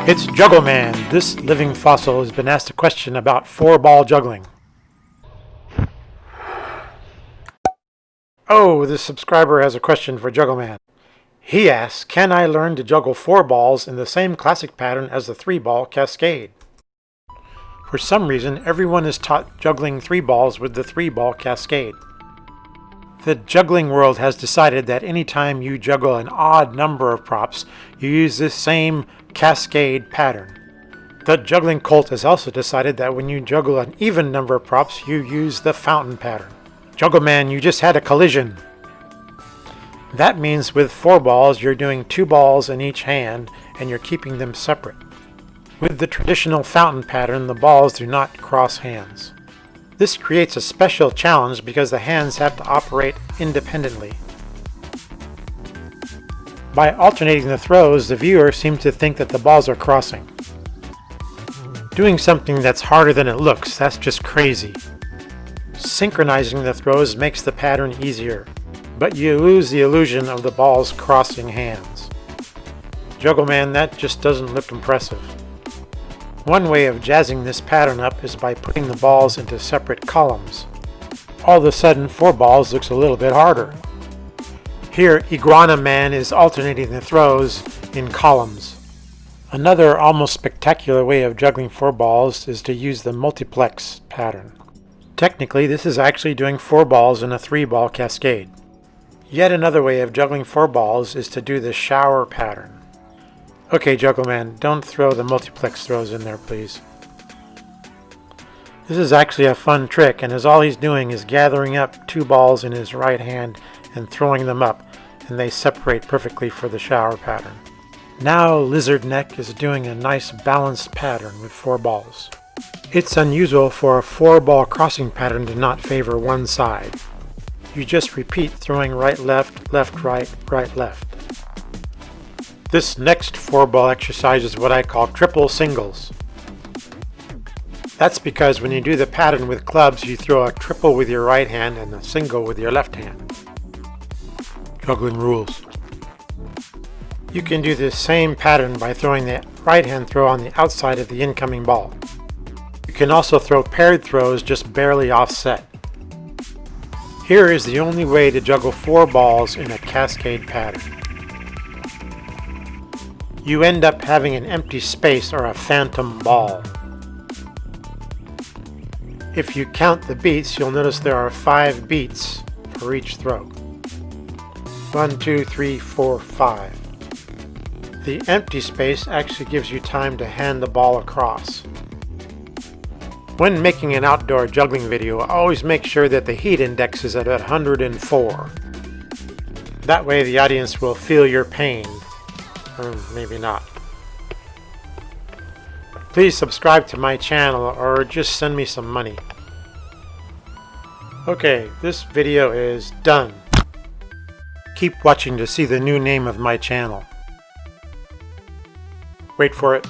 It's Juggle Man. This living fossil has been asked a question about 4-ball juggling. Oh, this subscriber has a question for Juggle Man. He asks, can I learn to juggle 4 balls in the same classic pattern as the 3-ball cascade? For some reason, everyone is taught juggling 3 balls with the 3-ball cascade. The juggling world has decided that anytime you juggle an odd number of props, you use this same cascade pattern. The juggling cult has also decided that when you juggle an even number of props, you use the fountain pattern. Juggle Man, you just had a collision. That means with 4 balls, you're doing 2 balls in each hand, and you're keeping them separate. With the traditional fountain pattern, the balls do not cross hands. This creates a special challenge because the hands have to operate independently. By alternating the throws, the viewer seems to think that the balls are crossing. Doing something that's harder than it looks, that's just crazy. Synchronizing the throws makes the pattern easier, but you lose the illusion of the balls crossing hands. Juggle Man, that just doesn't look impressive. One way of jazzing this pattern up is by putting the balls into separate columns. All of a sudden, 4 balls looks a little bit harder. Here, Iguana Man is alternating the throws in columns. Another almost spectacular way of juggling 4 balls is to use the multiplex pattern. Technically, this is actually doing 4 balls in a 3-ball cascade. Yet another way of juggling 4 balls is to do the shower pattern. Okay, Juggle Man, don't throw the multiplex throws in there, please. This is actually a fun trick, and as all he's doing is gathering up 2 balls in his right hand and throwing them up, and they separate perfectly for the shower pattern. Now Lizard Neck is doing a nice balanced pattern with 4 balls. It's unusual for a 4-ball crossing pattern to not favor one side. You just repeat throwing right left, left right, right left. This next 4-ball exercise is what I call triple singles. That's because when you do the pattern with clubs, you throw a triple with your right hand and a single with your left hand. Juggling rules. You can do the same pattern by throwing the right hand throw on the outside of the incoming ball. You can also throw paired throws just barely offset. Here is the only way to juggle 4 balls in a cascade pattern. You end up having an empty space or a phantom ball. If you count the beats, you'll notice there are 5 beats for each throw. 1, 2, 3, 4, 5. The empty space actually gives you time to hand the ball across. When making an outdoor juggling video, always make sure that the heat index is at 104. That way the audience will feel your pain. Or maybe not. Please subscribe to my channel or just send me some money. Okay, this video is done. Keep watching to see the new name of my channel. Wait for it.